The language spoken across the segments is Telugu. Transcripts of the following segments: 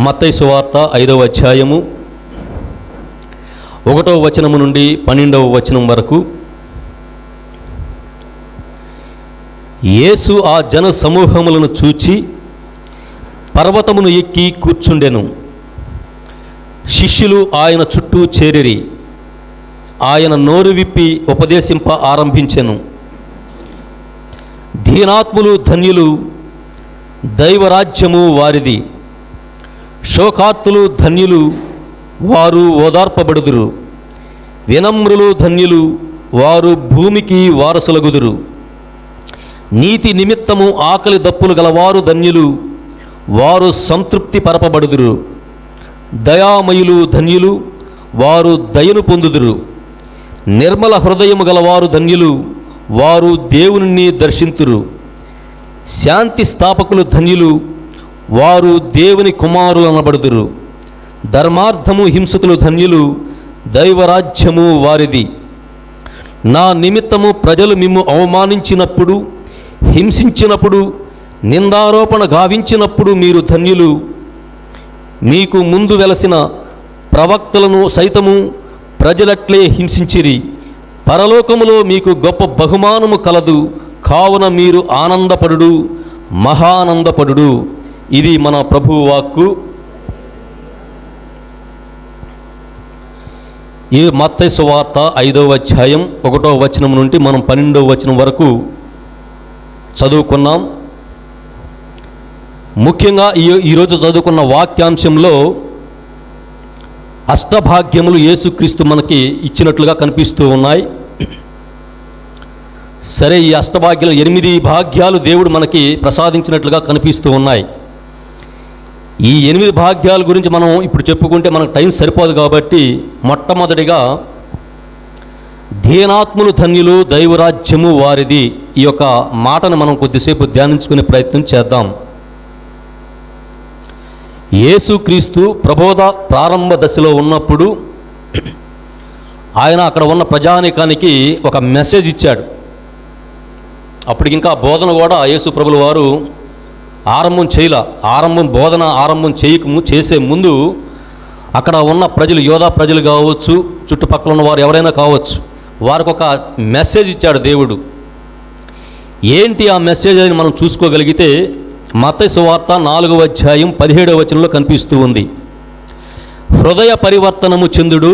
మత్తయి సువార్త 5వ అధ్యాయము 1వ వచనము నుండి 12వ వచనం వరకు. యేసు ఆ జన సమూహములను చూచి పర్వతమును ఎక్కి కూర్చుండెను. శిష్యులు ఆయన చుట్టూ చేరిరి. ఆయన నోరు విప్పి ఉపదేశింప ఆరంభించెను. దీనాత్ములు ధన్యులు, దైవరాజ్యము వారిది. శోకార్తులు ధన్యులు, వారు ఓదార్పబడుదురు. వినమ్రులు ధన్యులు, వారు భూమికి వారసులగుదురు. నీతి నిమిత్తము ఆకలి దప్పులు గలవారు ధన్యులు, వారు సంతృప్తి పరపబడుదురు. దయామయులు ధన్యులు, వారు దయను పొందుదురు. నిర్మల హృదయము గలవారు ధన్యులు, వారు దేవుని దర్శింతురు. శాంతి స్థాపకులు ధన్యులు, వారు దేవుని కుమారులు అనబడుదురు. ధర్మార్థము హింసకులు ధన్యులు, దైవరాజ్యము వారిది. నా నిమిత్తము ప్రజలు మిమ్ము అవమానించినప్పుడు, హింసించినప్పుడు, నిందారోపణ గావించినప్పుడు మీరు ధన్యులు. మీకు ముందు వెలసిన ప్రవక్తలను సైతము ప్రజలట్లే హింసించిరి. పరలోకములో మీకు గొప్ప బహుమానము కలదు. కావున మీరు ఆనందపడుడు, మహానందపడుడు. ఇది మన ప్రభువు వాక్కు. ఈ మత్తయి సువార్త 5వ అధ్యాయం 1వ వచనం నుండి మనం 12వ వచనం వరకు చదువుకున్నాం. ముఖ్యంగా ఈరోజు చదువుకున్న వాక్యాంశంలో అష్టభాగ్యములు యేసుక్రీస్తు మనకి ఇచ్చినట్లుగా కనిపిస్తూ ఉన్నాయి. సరే, ఈ అష్టభాగ్యాలు 8 భాగ్యాలు దేవుడు మనకి ప్రసాదించినట్లుగా కనిపిస్తూ ఉన్నాయి. ఈ 8 భాగ్యాల గురించి మనం ఇప్పుడు చెప్పుకుంటే మనకు టైం సరిపోదు కాబట్టి మొట్టమొదటిగా దీనాత్ములు ధన్యులు, దైవరాజ్యము వారిది. ఈ యొక్క మాటను మనం కొద్దిసేపు ధ్యానించుకునే ప్రయత్నం చేద్దాం. యేసుక్రీస్తు ప్రబోధ ప్రారంభ దశలో ఉన్నప్పుడు ఆయన అక్కడ ఉన్న ప్రజానీకానికి ఒక మెసేజ్ ఇచ్చాడు. అప్పటికి ఇంకా బోధన కూడా యేసు ప్రభుల వారు బోధన ఆరంభం చేసే ముందు అక్కడ ఉన్న ప్రజలు, యోధా ప్రజలు కావచ్చు, చుట్టుపక్కల ఉన్న వారు ఎవరైనా కావచ్చు, వారికి ఒక మెసేజ్ ఇచ్చాడు దేవుడు. ఏంటి ఆ మెసేజ్ అని మనం చూసుకోగలిగితే మత్తయి సువార్త 4వ అధ్యాయం 17వ వచనంలో కనిపిస్తూ ఉంది. హృదయ పరివర్తనము చెందుడు,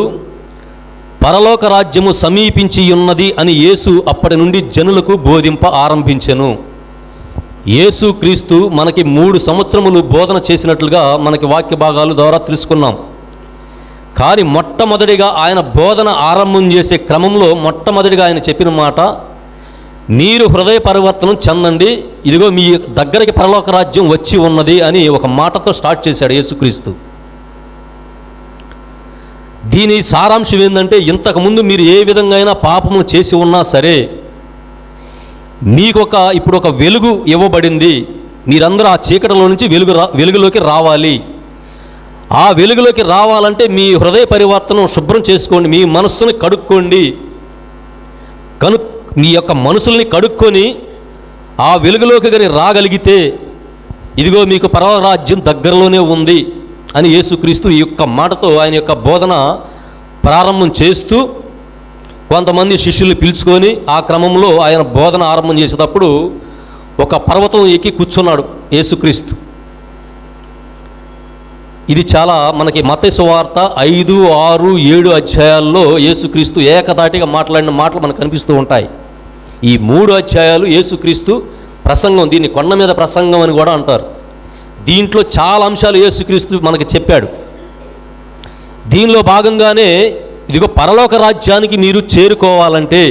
పరలోక రాజ్యము సమీపించి ఉన్నది అని యేసు అప్పటి నుండి జనులకు బోధింప ఆరంభించెను. యేసుక్రీస్తు మనకి 3 సంవత్సరములు బోధన చేసినట్లుగా మనకి వాక్య భాగాల ద్వారా తెలుసుకున్నాం. కానీ మొట్టమొదటిగా ఆయన బోధన ఆరంభం చేసే క్రమంలో మొట్టమొదటిగా ఆయన చెప్పిన మాట, మీరు హృదయ పరివర్తనం చెందండి, ఇదిగో మీ దగ్గరికి పరలోక రాజ్యం వచ్చి ఉన్నది అని ఒక మాటతో స్టార్ట్ చేశాడు యేసుక్రీస్తు. దీని సారాంశం ఏంటంటే, ఇంతకుముందు మీరు ఏ విధంగా అయినా పాపము చేసి ఉన్నా సరే మీకు ఇప్పుడు ఒక వెలుగు ఇవ్వబడింది. మీరందరూ ఆ చీకటిలో నుంచి వెలుగులోకి రావాలి. ఆ వెలుగులోకి రావాలంటే మీ హృదయ పరివర్తనం శుభ్రం చేసుకోండి, మీ మనస్సుని కడుక్కోండి. మీ యొక్క మనసుల్ని కడుక్కొని ఆ వెలుగులోకి కానీ రాగలిగితే ఇదిగో మీకు పరలోక రాజ్యం దగ్గరలోనే ఉంది అని యేసుక్రీస్తు ఈ యొక్క మాటతో ఆయన యొక్క బోధన ప్రారంభం చేస్తూ కొంతమంది శిష్యుల్ని పిలుచుకొని ఆ క్రమంలో ఆయన బోధన ఆరంభం చేసేటప్పుడు ఒక పర్వతం ఎక్కి కూర్చున్నాడు యేసుక్రీస్తు. ఇది చాలా మనకి మత్తయి సువార్త 5, 6, 7 అధ్యాయాల్లో యేసుక్రీస్తు ఏకధాటిగా మాట్లాడిన మాటలు మనకు కనిపిస్తూ ఉంటాయి. ఈ 3 అధ్యాయాలు యేసుక్రీస్తు ప్రసంగం, దీన్ని కొండ మీద ప్రసంగం అని కూడా అంటారు. దీంట్లో చాలా అంశాలు యేసుక్రీస్తు మనకి చెప్పాడు. దీనిలో భాగంగానే ఇదిగో పరలోక రాజ్యానికి మీరు చేరుకోవాలంటే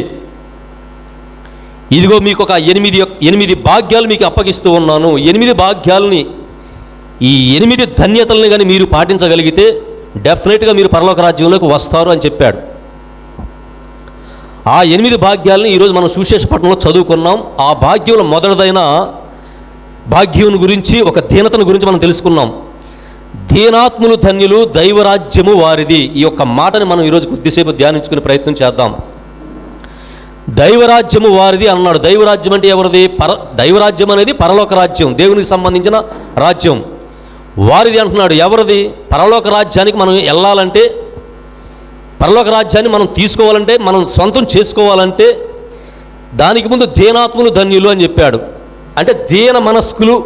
ఇదిగో మీకు ఒక 8 భాగ్యాలు మీకు అప్పగిస్తూ ఉన్నాను. 8 భాగ్యాలని, ఈ 8 ధన్యతల్ని కానీ మీరు పాటించగలిగితే డెఫినెట్గా మీరు పరలోక రాజ్యంలోకి వస్తారు అని చెప్పాడు. ఆ 8 భాగ్యాలని ఈరోజు మనం సువిశేషపట్నంలో చదువుకున్నాం. ఆ భాగ్యంలో మొదటిదైన భాగ్యం గురించి, ఒక దీనతను గురించి మనం తెలుసుకున్నాం. దీనాత్ములు ధన్యులు, దైవరాజ్యము వారిది. ఈ యొక్క మాటని మనం ఈరోజు కొద్దిసేపు ధ్యానించుకునే ప్రయత్నం చేద్దాం. దైవరాజ్యము వారిది అన్నాడు. దైవరాజ్యం అంటే ఎవరిది? దైవరాజ్యం అనేది పరలోక రాజ్యం, దేవునికి సంబంధించిన రాజ్యం. వారిది అంటున్నాడు. ఎవరిది? పరలోక రాజ్యానికి మనం వెళ్ళాలంటే, పరలోక రాజ్యాన్ని మనం తీసుకోవాలంటే, మనం సొంతం చేసుకోవాలంటే దానికి ముందు దీనాత్ములు ధన్యులు అని చెప్పాడు. అంటే దీన మనస్కులు,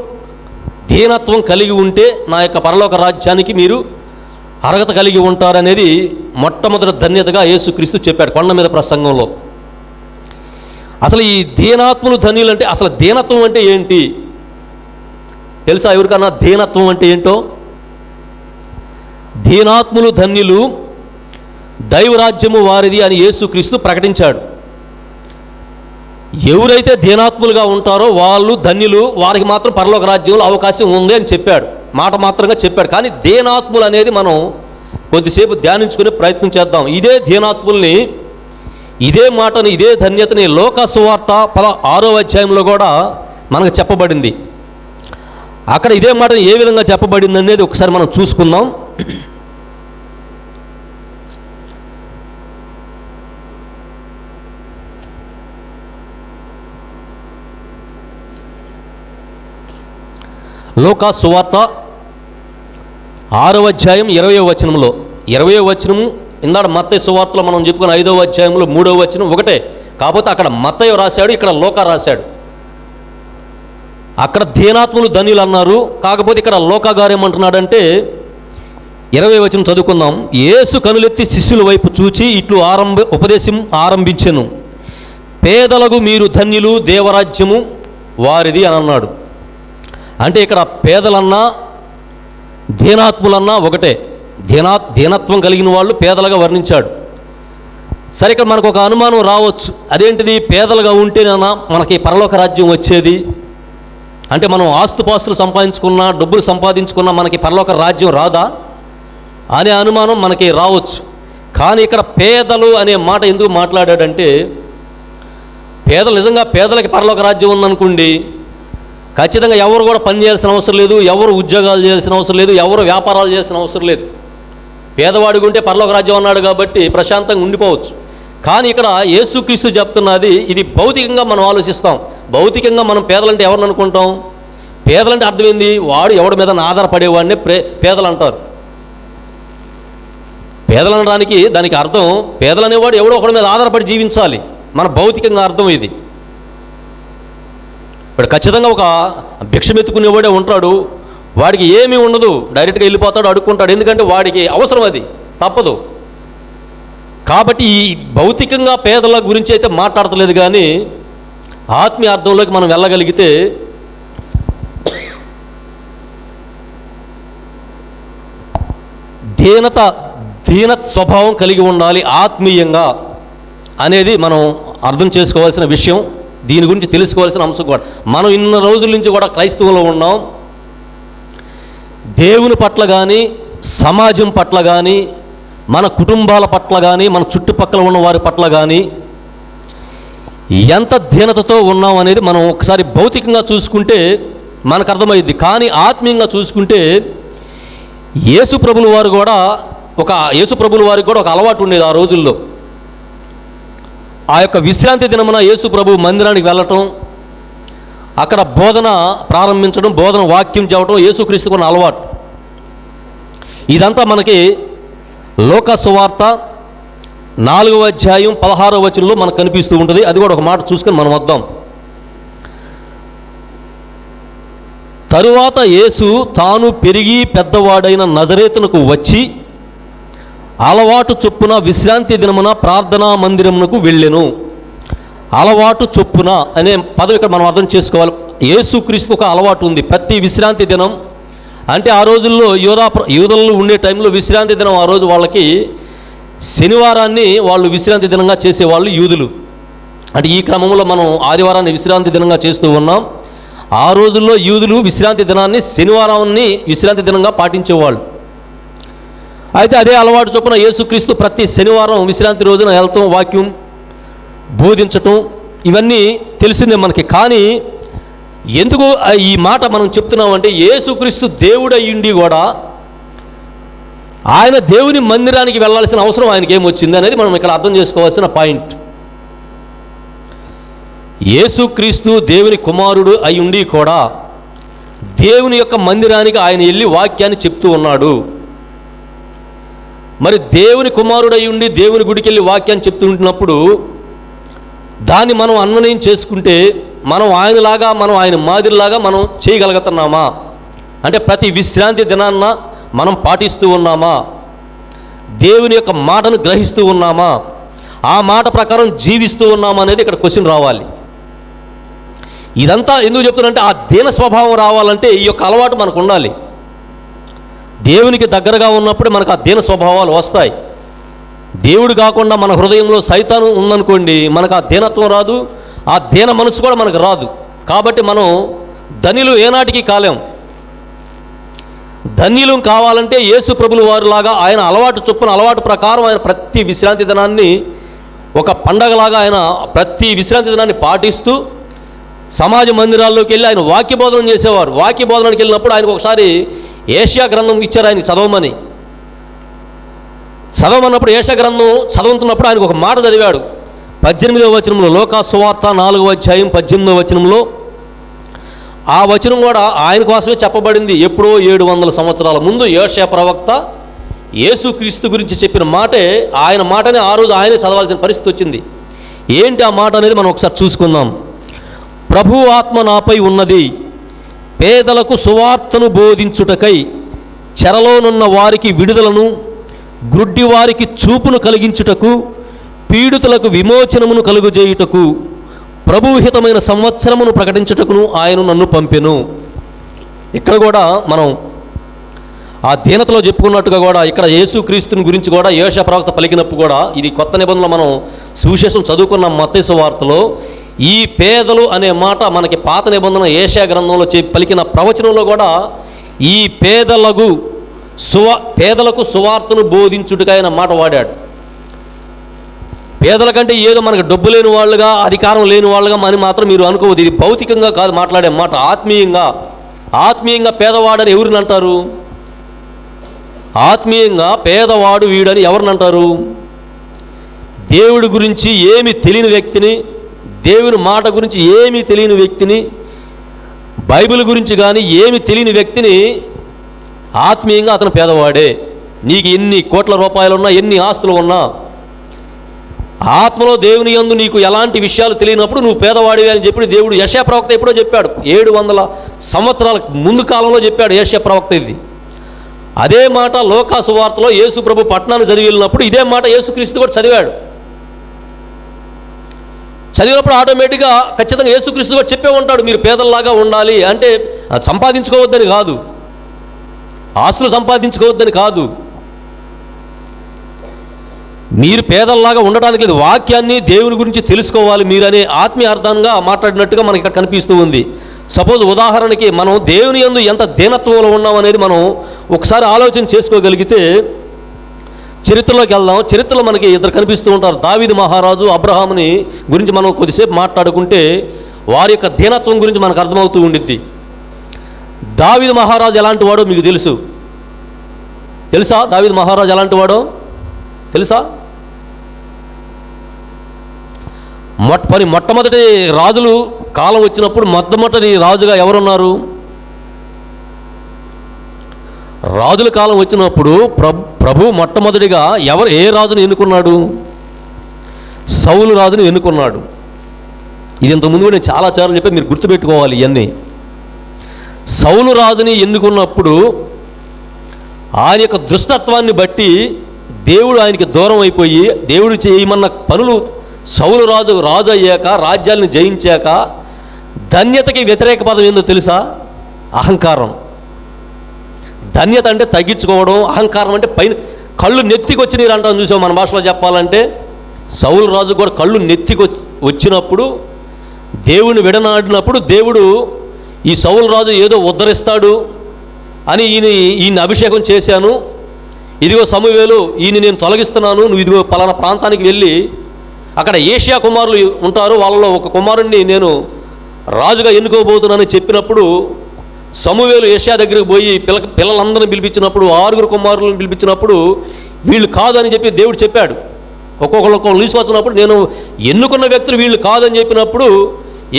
దీనత్వం కలిగి ఉంటే నా యొక్క పరలోక రాజ్యానికి మీరు అర్హత కలిగి ఉంటారనేది మొట్టమొదటి ధన్యతగా యేసుక్రీస్తు చెప్పాడు కొండ మీద ప్రసంగంలో. అసలు ఈ దీనాత్ములు ధన్యులు అంటే అసలు దీనత్వం అంటే ఏంటి తెలుసా ఎవరికన్నా? దీనత్వం అంటే ఏంటో? దీనాత్ములు ధన్యులు, దైవరాజ్యము వారిది అని యేసుక్రీస్తు ప్రకటించాడు. ఎవరైతే దీనాత్ములుగా ఉంటారో వాళ్ళు ధన్యులు, వారికి మాత్రం పరలోక రాజ్యంలో అవకాశం ఉంది అని చెప్పాడు. మాట మాత్రంగా చెప్పాడు. కానీ దీనాత్ములు అనేది మనం కొద్దిసేపు ధ్యానించుకునే ప్రయత్నం చేద్దాం. ఇదే దీనాత్ముల్ని, ఇదే మాటని, ఇదే ధన్యతని లోకా సువార్త 16వ అధ్యాయంలో కూడా మనకు చెప్పబడింది. అక్కడ ఇదే మాటని ఏ విధంగా చెప్పబడింది అనేది ఒకసారి మనం చూసుకుందాం. లోకా సువార్త 6వ అధ్యాయం 20వ వచనంలో, 20వ వచనము ఇందాక మత్తయి సువార్తలో మనం చెప్పుకున్న 5వ అధ్యాయంలో 3వ వచనం ఒకటే. కాకపోతే అక్కడ మత్తయి రాశాడు, ఇక్కడ లోకా రాశాడు. అక్కడ దీనాత్ములు ధన్యులు అన్నారు, కాకపోతే ఇక్కడ లోకా గారు ఏమంటున్నాడంటే 20వ వచనం చదువుకుందాం. యేసు కనులెత్తి శిష్యుల వైపు చూచి ఇట్లు ఉపదేశం ఆరంభించెను, పేదలకు మీరు ధన్యులు, దేవరాజ్యము వారిది అని అన్నాడు. అంటే ఇక్కడ పేదలన్నా దీనాత్ములన్నా ఒకటే. దీనత్వం కలిగిన వాళ్ళు పేదలుగా వర్ణించాడు. సరే, ఇక్కడ మనకు ఒక అనుమానం రావచ్చు. అదేంటిది? పేదలుగా ఉంటేనేనా మనకి పరలోక రాజ్యం వచ్చేది? అంటే మనం ఆస్తుపాస్తులు సంపాదించుకున్నా, డబ్బులు సంపాదించుకున్నా మనకి పరలోక రాజ్యం రాదా అనే అనుమానం మనకి రావచ్చు. కానీ ఇక్కడ పేదలు అనే మాట ఎందుకు మాట్లాడాడంటే, పేదలు నిజంగా పేదలకి పరలోక రాజ్యం ఉందనుకోండి, ఖచ్చితంగా ఎవరు కూడా పని చేయాల్సిన అవసరం లేదు, ఎవరు ఉద్యోగాలు చేయాల్సిన అవసరం లేదు, ఎవరు వ్యాపారాలు చేయాల్సిన అవసరం లేదు. పేదవాడికి ఉంటే పరలోక రాజ్యం అన్నాడు కాబట్టి ప్రశాంతంగా ఉండిపోవచ్చు. కానీ ఇక్కడ యేసుక్రీస్తు చెప్తున్నది ఇది భౌతికంగా మనం ఆలోచిస్తాం. భౌతికంగా మనం పేదలంటే ఎవరిని అనుకుంటాం? పేదలంటే అర్థమైంది, వాడు ఎవడి మీద ఆధారపడేవాడిని పేదలు అంటారు. పేదలనడానికి దానికి అర్థం, పేదలనేవాడు ఎవడో ఒకడి మీద ఆధారపడి జీవించాలి. మన భౌతికంగా అర్థం ఇది. ఇప్పుడు ఖచ్చితంగా ఒక భిక్షమెత్తుకునేవాడే ఉంటాడు, వాడికి ఏమీ ఉండదు, డైరెక్ట్గా వెళ్ళిపోతాడు, అడుక్కుంటాడు. ఎందుకంటే వాడికి అవసరం, అది తప్పదు. కాబట్టి ఈ భౌతికంగా పేదల గురించి అయితే మాట్లాడతలేదు. కానీ ఆత్మీయ అర్థంలోకి మనం వెళ్ళగలిగితే దీన స్వభావం కలిగి ఉండాలి ఆత్మీయంగా అనేది మనం అర్థం చేసుకోవాల్సిన విషయం. దీని గురించి తెలుసుకోవాల్సిన అంశం కూడా. మనం ఇన్ని రోజుల నుంచి కూడా క్రైస్తవంలో ఉన్నాం. దేవుని పట్ల కానీ, సమాజం పట్ల కానీ, మన కుటుంబాల పట్ల కానీ, మన చుట్టుపక్కల ఉన్న వారి పట్ల కానీ ఎంత దీనతతో ఉన్నాం అనేది మనం ఒకసారి భౌతికంగా చూసుకుంటే మనకు అర్థమైంది. కానీ ఆత్మీయంగా చూసుకుంటే యేసు ప్రభుల వారికి కూడా ఒక అలవాటు ఉండేది ఆ రోజుల్లో. ఆ యొక్క విశ్రాంతి దినమున యేసు ప్రభు మందిరానికి వెళ్ళటం, అక్కడ బోధన ప్రారంభించడం, బోధన వాక్యం చెప్పడం యేసుక్రీస్తుకు ఉన్న అలవాటు. ఇదంతా మనకి లోకా సువార్త 4వ అధ్యాయం 16వ వచనంలో మనకు కనిపిస్తూ ఉంటుంది. అది కూడా ఒక మాట చూసుకొని మనం వద్దాం. తరువాత యేసు తాను పెరిగి పెద్దవాడైన నజరేతునకు వచ్చి అలవాటు చొప్పున విశ్రాంతి దినమున ప్రార్థనా మందిరమునకు వెళ్ళెను. అలవాటు చొప్పున అనే పదం ఇక్కడ మనం అర్థం చేసుకోవాలి. యేసుక్రీస్తు ఒక అలవాటు ఉంది. ప్రతి విశ్రాంతి దినం అంటే ఆ రోజుల్లో యూదులు ఉండే టైంలో విశ్రాంతి దినం, ఆ రోజు వాళ్ళకి శనివారాన్ని వాళ్ళు విశ్రాంతి దినంగా చేసేవాళ్ళు యూదులు. అంటే ఈ క్రమంలో మనం ఆదివారాన్ని విశ్రాంతి దినంగా చేస్తూ ఉన్నాం. ఆ రోజుల్లో యూదులు విశ్రాంతి దినాన్ని, శనివారాన్ని విశ్రాంతి దినంగా పాటించేవాళ్ళు. అయితే అదే అలవాటు చొప్పున యేసుక్రీస్తు ప్రతి శనివారం విశ్రాంతి రోజున వెళ్తాం, వాక్యం బోధించటం, ఇవన్నీ తెలిసిందే మనకి. కానీ ఎందుకు ఈ మాట మనం చెప్తున్నామంటే, యేసుక్రీస్తు దేవుడు అయ్యుండి కూడా ఆయన దేవుని మందిరానికి వెళ్ళాల్సిన అవసరం ఆయనకి ఏమొచ్చింది అనేది మనం ఇక్కడ అర్థం చేసుకోవాల్సిన పాయింట్. యేసుక్రీస్తు దేవుని కుమారుడు అయ్యుండి కూడా దేవుని యొక్క మందిరానికి ఆయన వెళ్ళి వాక్యాన్ని చెప్తూ ఉన్నాడు. మరి దేవుని కుమారుడై ఉండి దేవుని గుడికి వెళ్ళి వాక్యాన్ని చెప్తూ ఉంటున్నప్పుడు దాన్ని మనం అన్వయం చేసుకుంటే మనం ఆయనలాగా, మనం ఆయన మాదిరిలాగా మనం చేయగలుగుతున్నామా? అంటే ప్రతి విశ్రాంతి దినాన్న మనం పాటిస్తూ ఉన్నామా? దేవుని యొక్క మాటను గ్రహిస్తూ ఉన్నామా? ఆ మాట ప్రకారం జీవిస్తూ ఉన్నామా అనేది ఇక్కడ క్వశ్చన్ రావాలి. ఇదంతా ఎందుకు చెప్తున్నానంటే ఆ దీన స్వభావం రావాలంటే ఈ యొక్క అలవాటు మనకు ఉండాలి. దేవునికి దగ్గరగా ఉన్నప్పుడు మనకు ఆ దీన స్వభావాలు వస్తాయి. దేవుడు కాకుండా మన హృదయంలో సైతాను ఉందనుకోండి, మనకు ఆ దీనత్వం రాదు, ఆ దీన మనసు కూడా మనకు రాదు. కాబట్టి మనం ధన్యులు ఏనాటికి కాలేం. ధన్యులు కావాలంటే యేసు ప్రభుల వారిలాగా ఆయన అలవాటు చొప్పున, అలవాటు ప్రకారం ఆయన ప్రతి విశ్రాంతి దినాన్ని ఒక పండగలాగా ఆయన ప్రతి విశ్రాంతి దినాన్ని పాటిస్తూ సమాజ మందిరాల్లోకి వెళ్ళి ఆయన వాక్య బోధన చేసేవారు. వాక్య బోధనకి వెళ్ళినప్పుడు ఆయనకు ఒకసారి ఏషియా గ్రంథం ఇచ్చారు ఆయనకి చదవమని. చదవమన్నప్పుడు ఏషియా గ్రంథం చదువుతున్నప్పుడు ఆయనకు ఒక మాట చదివాడు. 18వ వచనంలో, లోకా సువార్త 4వ అధ్యాయం 18వ వచనంలో. ఆ వచనం కూడా ఆయన కోసమే చెప్పబడింది. ఎప్పుడో 700 సంవత్సరాల ముందు యోషయా ప్రవక్త యేసుక్రీస్తు గురించి చెప్పిన మాటే, ఆయన మాటనే ఆ రోజు ఆయనే చదవాల్సిన పరిస్థితి వచ్చింది. ఏంటి ఆ మాట అనేది మనం ఒకసారి చూసుకుందాం. ప్రభువు ఆత్మ నాపై ఉన్నది, పేదలకు సువార్తను బోధించుటకై, చెరలోనున్న వారికి విడుదలను, గ్రుడ్డి వారికి చూపును కలిగించుటకు, పీడితులకు విమోచనమును కలుగజేయుటకు, ప్రభుహితమైన సంవత్సరమును ప్రకటించుటకును ఆయన నన్ను పంపెను. ఇక్కడ కూడా మనం ఆ దీనతలో చెప్పుకున్నట్టుగా కూడా ఇక్కడ యేసుక్రీస్తుని గురించి కూడా యోషయా ప్రవక్త పలికినప్పుడు కూడా, ఇది కొత్త నిబంధనలో మనం సువిశేషం చదువుకున్న మత్తయి సువార్తలో ఈ పేదలు అనే మాట మనకి పాత నిబంధన యెషయా గ్రంథంలో పలికిన ప్రవచనంలో కూడా ఈ పేదలకు సువార్తను బోధించుటకై అనే మాట వాడాడు. పేదల కంటే ఏదో మనకు డబ్బు లేని వాళ్ళుగా, అధికారం లేని వాళ్ళుగా అని మాత్రం మీరు అనుకోవద్దు. ఇది భౌతికంగా కాదు మాట్లాడే మాట, ఆత్మీయంగా పేదవాడని ఎవరిని అంటారు? ఆత్మీయంగా పేదవాడు వీడని ఎవరిని అంటారు? దేవుడి గురించి ఏమి తెలియని వ్యక్తిని, దేవుని మాట గురించి ఏమీ తెలియని వ్యక్తిని, బైబిల్ గురించి కానీ ఏమి తెలియని వ్యక్తిని ఆత్మీయంగా అతను పేదవాడే. నీకు ఎన్ని కోట్ల రూపాయలు ఉన్నా, ఎన్ని ఆస్తులు ఉన్నా, ఆత్మలో దేవుని యందు నీకు ఎలాంటి విషయాలు తెలియనప్పుడు నువ్వు పేదవాడివి అని చెప్పి దేవుడు యెషయా ప్రవక్త ఎప్పుడో చెప్పాడు. 700 సంవత్సరాల ముందు కాలంలో చెప్పాడు యెషయా ప్రవక్త ఇది. అదే మాట లోకా సువార్తలో యేసు ప్రభు పట్టణాన్ని చదివి వెళ్ళినప్పుడు ఇదే మాట యేసుక్రీస్తు కూడా చదివాడు. చదివినప్పుడు ఆటోమేటిక్గా ఖచ్చితంగా యేసుక్రీస్తు కూడా చెప్పే ఉంటాడు, మీరు పేదల్లాగా ఉండాలి. అంటే సంపాదించుకోవద్దని కాదు, ఆస్తులు సంపాదించుకోవద్దని కాదు, మీరు పేదల్లాగా ఉండడానికి లేదు, వాక్యాన్ని దేవుని గురించి తెలుసుకోవాలి మీరు అనే ఆత్మీయ అర్థంగా మాట్లాడినట్టుగా మనకి ఇక్కడ కనిపిస్తూ ఉంది. సపోజ్ ఉదాహరణకి మనం దేవుని యందు ఎంత దీనత్వంలో ఉన్నాం అనేది మనం ఒకసారి ఆలోచన చేసుకోగలిగితే చరిత్రలోకి వెళ్దాం. చరిత్రలో మనకి ఇద్దరు కనిపిస్తూ ఉంటారు. దావీదు మహారాజు, అబ్రహాముని గురించి మనం కొద్దిసేపు మాట్లాడుకుంటే వారి యొక్క దీనత్వం గురించి మనకు అర్థమవుతూ ఉండిద్ది. దావీదు మహారాజు ఎలాంటి వాడో మీకు తెలుసా? దావీదు మహారాజు ఎలాంటి వాడో తెలుసా? మొట్టమొదటి రాజులు కాలం వచ్చినప్పుడు మొట్టమొదటి రాజుగా ఎవరున్నారు? రాజుల కాలం వచ్చినప్పుడు ప్రభు మొట్టమొదటిగా ఏ రాజును ఎన్నుకున్నాడు? సౌలు రాజును ఎన్నుకున్నాడు. ఇది ఇంతకుముందు నేను చాలా సార్లు చెప్పి మీరు గుర్తుపెట్టుకోవాలి ఇవన్నీ. సౌలు రాజుని ఎన్నుకున్నప్పుడు ఆయన యొక్క దుష్టత్వాన్ని బట్టి దేవుడు ఆయనకి దూరం అయిపోయి, దేవుడు చేయమన్న పనులు సౌలు రాజు అయ్యాక, రాజ్యాలను జయించాక ధన్యతకి వ్యతిరేక పదం ఏందో తెలుసా? అహంకారం. ధన్యత అంటే తగ్గించుకోవడం, అహంకారం అంటే పైన కళ్ళు నెత్తికొచ్చి నీరు అంటాం చూసాం మన భాషలో చెప్పాలంటే. సౌలు రాజు కూడా కళ్ళు నెత్తికి వచ్చినప్పుడు, దేవుని విడనాడినప్పుడు దేవుడు ఈ సౌలు రాజు ఏదో ఉద్ధరిస్తాడు అని ఈయన అభిషేకం చేశాను, ఇదిగో సమూయేలు ఈయన నేను తొలగిస్తున్నాను, నువ్వు ఇదిగో పలానా ప్రాంతానికి వెళ్ళి అక్కడ ఏషియా కుమారులు ఉంటారు, వాళ్ళలో ఒక కుమారుణ్ణి నేను రాజుగా ఎన్నుకోబోతున్నానని చెప్పినప్పుడు సమూయేలు ఏషియా దగ్గరికి పోయి పిల్లలందరినీ పిలిపించినప్పుడు, 6 కుమారులను పిలిపించినప్పుడు వీళ్ళు కాదు అని చెప్పి దేవుడు చెప్పాడు. ఒక్కొక్కరు లీసు వచ్చినప్పుడు నేను ఎన్నుకున్న వ్యక్తులు వీళ్ళు కాదని చెప్పినప్పుడు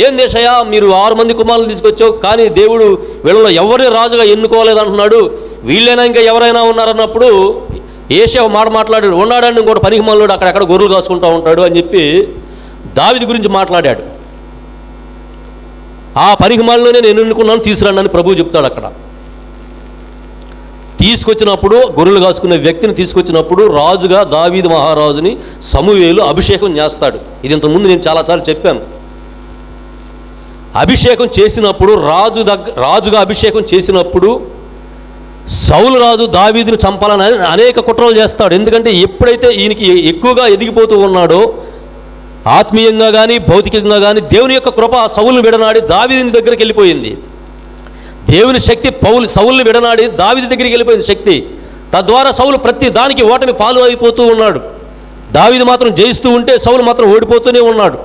ఏం దేశయ్యా, మీరు 6 మంది కుమారులను తీసుకొచ్చావు, కానీ దేవుడు వీళ్ళలో ఎవరిని రాజుగా ఎన్నుకోలేదంటున్నాడు, వీళ్ళైనా ఇంకా ఎవరైనా ఉన్నారన్నప్పుడు ఏషే మాట మాట్లాడాడు. ఉన్నాడని ఇంకోటి పనికిమాలినోడు అక్కడెక్కడ గొర్రెలు కాసుకుంటూ ఉంటాడు అని చెప్పి దావీదు గురించి మాట్లాడాడు. ఆ పనికిమాలినోనే నేను ఎన్నుకున్నాను, తీసుకురండి అని ప్రభువు చెప్తాడు. అక్కడ తీసుకొచ్చినప్పుడు గొర్రెలు కాసుకునే వ్యక్తిని తీసుకొచ్చినప్పుడు రాజుగా దావీదు మహారాజుని సమూయేలు అభిషేకం చేస్తాడు. ఇది ఇంతకుముందు నేను చాలాసార్లు చెప్పాను. అభిషేకం చేసినప్పుడు రాజుగా అభిషేకం చేసినప్పుడు సౌలు రాజు దావీదుని చంపాలని అనేక కుట్రలు చేస్తాడు. ఎందుకంటే ఎప్పుడైతే ఈయనకి ఎక్కువగా ఎదిగిపోతూ ఉన్నాడో ఆత్మీయంగా కానీ భౌతికంగా కానీ దేవుని యొక్క కృప సౌలుని విడనాడి దావీదుని దగ్గరికి వెళ్ళిపోయింది. దేవుని శక్తి సౌలుని విడనాడి దావీదు దగ్గరికి వెళ్ళిపోయింది శక్తి. తద్వారా సౌలు ప్రతి దానికి ఓటమి పాలు అయిపోతూ ఉన్నాడు. దావీదు మాత్రం జయిస్తూ ఉంటే సౌలు మాత్రం ఓడిపోతూనే ఉన్నాడు.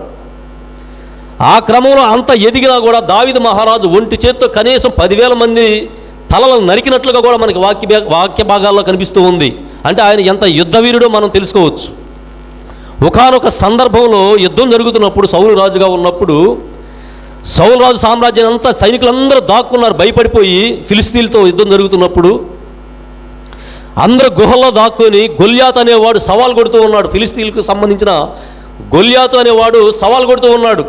ఆ క్రమంలో అంత ఎదిగినా కూడా దావీదు మహారాజు ఒంటి చేత్తో కనీసం 10,000 మంది తలలను నరికినట్లుగా కూడా మనకి వాక్య భాగాల్లో కనిపిస్తూ ఉంది. అంటే ఆయన ఎంత యుద్ధవీరుడో మనం తెలుసుకోవచ్చు. ఒకానొక సందర్భంలో యుద్ధం జరుగుతున్నప్పుడు సౌలు రాజుగా ఉన్నప్పుడు సౌలు రాజు సామ్రాజ్యాన్ని అంతా సైనికులందరూ దాక్కున్నారు భయపడిపోయి. ఫిలిస్తీన్లతో యుద్ధం జరుగుతున్నప్పుడు అందరూ గుహల్లో దాక్కుని గొల్యాతు అనేవాడు సవాల్ కొడుతూ ఉన్నాడు. ఫిలిస్తీన్లకు సంబంధించిన గొల్యాతు అనేవాడు సవాల్ కొడుతూ ఉన్నాడు.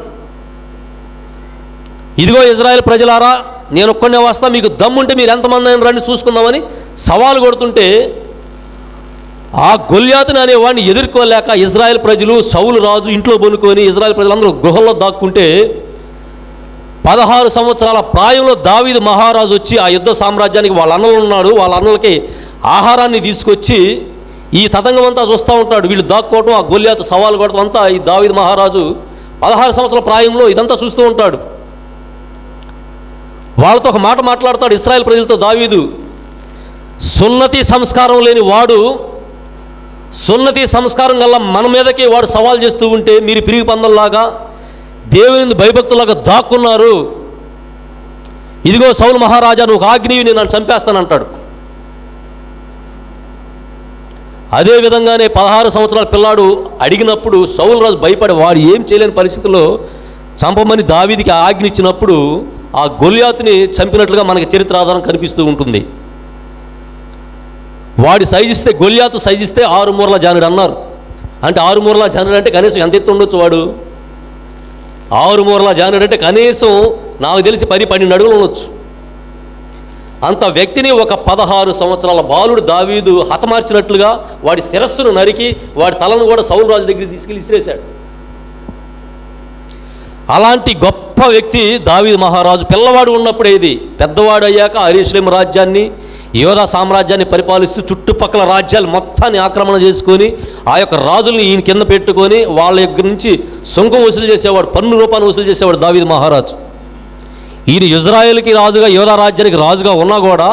ఇదిగో ఇజ్రాయెల్ ప్రజలారా, నేను ఒక్కడే వస్తా, మీకు దమ్ముంటే మీరు ఎంతమంది అయినా రండి చూసుకుందామని సవాలు కొడుతుంటే ఆ గొల్యాతుని అనేవాడిని ఎదుర్కోలేక ఇజ్రాయెల్ ప్రజలు సౌలు రాజు ఇంట్లో బొనుకొని ఇజ్రాయెల్ ప్రజలందరూ గుహల్లో దాక్కుంటే 16 సంవత్సరాల ప్రాయంలో దావీదు మహారాజు వచ్చి ఆ యుద్ధ సామ్రాజ్యానికి వాళ్ళ అన్నలు ఉన్నాడు, వాళ్ళ అన్నలకి ఆహారాన్ని తీసుకొచ్చి ఈ తతంగం అంతా చూస్తూ ఉంటాడు. వీళ్ళు దాక్కోవటం, ఆ గొల్యాతు సవాలు కొడటం అంతా ఈ దావీదు మహారాజు 16 సంవత్సరాల ప్రాయంలో ఇదంతా చూస్తూ ఉంటాడు. వాళ్ళతో ఒక మాట మాట్లాడతాడు ఇశ్రాయేల్ ప్రజలతో దావీదు. సున్నతి సంస్కారం లేని వాడు సున్నతి సంస్కారం గల మన మీదకి వాడు సవాల్ చేస్తూ ఉంటే మీరు పిరిగి పందల్లాగా దేవుని భయభక్తులాగా దాక్కున్నారు. ఇదిగో సౌలు మహారాజా, నువ్వు ఆజ్ఞని నేను నన్ను చంపేస్తానంటాడు. అదేవిధంగానే 16 సంవత్సరాల పిల్లాడు అడిగినప్పుడు సౌలు రాజు భయపడి వాడు ఏం చేయలేని పరిస్థితుల్లో చంపమని దావీదికి ఆజ్ఞ ఇచ్చినప్పుడు ఆ గొల్యాతుని చంపినట్లుగా మనకి చరిత్ర ఆధారం కనిపిస్తూ ఉంటుంది. వాడి సైజిస్తే గొల్యాతు సైజిస్తే 6 మూరల జానుడు అన్నారు. అంటే 6 మూరల జానుడు అంటే కనీసం ఎంత ఎత్తు ఉండొచ్చు వాడు? 6 మూరల జానుడు అంటే కనీసం నాకు తెలిసి 10-12 అడుగులు ఉండొచ్చు. అంత వ్యక్తిని ఒక 16 సంవత్సరాల బాలుడు దావీదు హతమార్చినట్లుగా వాడి శిరస్సును నరికి వాడి తలను కూడా సౌలు రాజు దగ్గరికి తీసుకెళ్ళి ఇసిరేశాడు. అలాంటి గొప్ప వ్యక్తి దావీదు మహారాజు పిల్లవాడు ఉన్నప్పుడే ఇది. పెద్దవాడు అయ్యాక యెరూషలేము రాజ్యాన్ని యోధా సామ్రాజ్యాన్ని పరిపాలిస్తూ చుట్టుపక్కల రాజ్యాలు మొత్తాన్ని ఆక్రమణ చేసుకొని ఆ యొక్క రాజుల్ని ఈయన కింద పెట్టుకొని వాళ్ళ దగ్గర నుంచి సుంకం వసూలు చేసేవాడు, పన్ను రూపాన్ని వసూలు చేసేవాడు దావీదు మహారాజు. ఈయన ఇజ్రాయేల్కి రాజుగా యోధా రాజ్యానికి రాజుగా ఉన్నా కూడా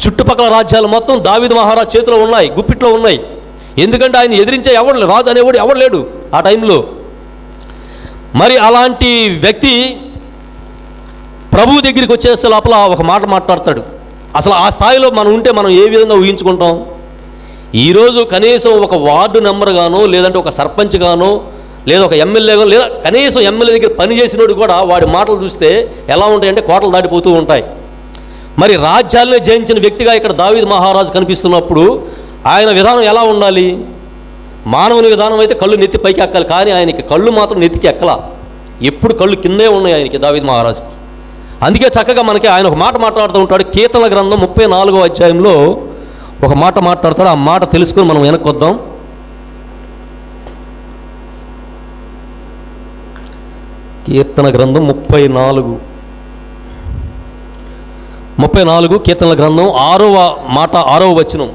చుట్టుపక్కల రాజ్యాలు మొత్తం దావీదు మహారాజు చేతిలో ఉన్నాయి, గుప్పిట్లో ఉన్నాయి. ఎందుకంటే ఆయన ఎదిరించే ఎవడు రాజు అనేవాడు ఎవడు లేడు ఆ టైంలో. మరి అలాంటి వ్యక్తి ప్రభు దగ్గరికి వచ్చేసే లోపల ఒక మాట మాట్లాడతాడు. అసలు ఆ స్థాయిలో మనం ఉంటే మనం ఏ విధంగా ఊహించుకుంటాం? ఈరోజు కనీసం ఒక వార్డు మెంబర్ గానో లేదంటే ఒక సర్పంచ్ గానో లేదా ఒక ఎమ్మెల్యే గానో లేదా కనీసం ఎమ్మెల్యే దగ్గర పనిచేసినోడు కూడా వాడి మాటలు చూస్తే ఎలా ఉంటాయంటే కోటలు దాటిపోతూ ఉంటాయి. మరి రాజ్యాలనే జయించిన వ్యక్తిగా ఇక్కడ దావీదు మహారాజు కనిపిస్తున్నప్పుడు ఆయన విధానం ఎలా ఉండాలి? మానవుని విధానం అయితే కళ్ళు నెత్తి పైకి ఎక్కాలి, కానీ ఆయనకి కళ్ళు మాత్రం నెత్తికి ఎక్కలా. ఎప్పుడు కళ్ళు కిందే ఉన్నాయి ఆయనకి, దావీదు మహారాజుకి. అందుకే చక్కగా మనకి ఆయన ఒక మాట మాట్లాడుతూ ఉంటాడు. కీర్తనల గ్రంథం 34వ అధ్యాయంలో ఒక మాట మాట్లాడతాడు. ఆ మాట తెలుసుకొని మనం వెనక్కి వద్దాం. కీర్తన గ్రంథం 34 కీర్తనల గ్రంథం 6వ మాట 6వ వచనం.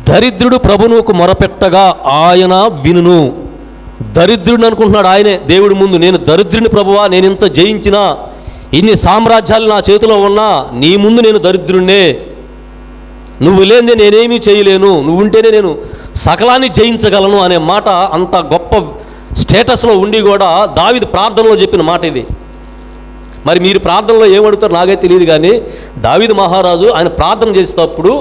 దరిద్రుడు ప్రభువుకు మొరపెట్టగా ఆయన వినును. దరిద్రుడిని అనుకుంటున్నాడు ఆయనే దేవుడి ముందు. నేను దరిద్రుని ప్రభువా, నేను ఇంత జయించినా, ఇన్ని సామ్రాజ్యాలు నా చేతిలో ఉన్నా నీ ముందు నేను దరిద్రుడినే, నువ్వు లేనిదే నేనేమీ చేయలేను, నువ్వు ఉంటేనే నేను సకలాన్ని జయించగలను అనే మాట అంత గొప్ప స్టేటస్లో ఉండి కూడా దావీదు ప్రార్థనలో చెప్పిన మాట ఇది. మరి మీరు ప్రార్థనలో ఏమడుగుతారో నాకైతే తెలియదు, కానీ దావీదు మహారాజు ఆయన ప్రార్థన చేసేటప్పుడు